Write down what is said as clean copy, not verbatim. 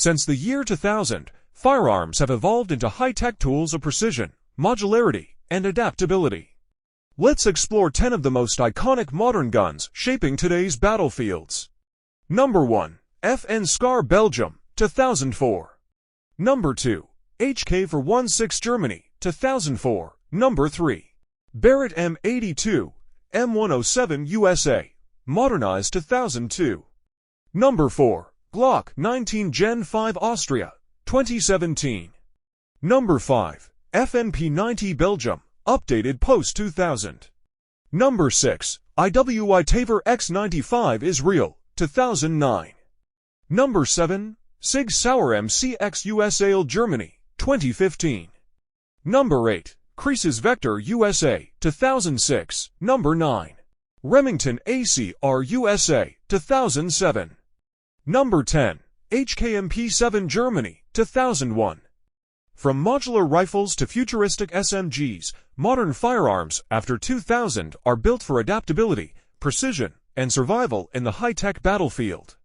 Since the year 2000, firearms have evolved into high-tech tools of precision, modularity, and adaptability. Let's explore 10 of the most iconic modern guns shaping today's battlefields. Number 1. FN Scar Belgium, 2004. Number 2. HK for 16 Germany, 2004. Number 3. Barrett M82, M107 USA, modernized 2002. Number 4. Glock 19 Gen 5 Austria, 2017. Number 5. FNP90 Belgium, updated post-2000. Number 6. IWI Taver X95 Israel, 2009. Number 7. Sig Sauer MCX USA Germany, 2015. Number 8. KRISS Vector USA, 2006. Number 9. Remington ACR USA, 2007. Number 10. HK MP7 Germany, 2001. From modular rifles to futuristic SMGs, modern firearms after 2000 are built for adaptability, precision, and survival in the high-tech battlefield.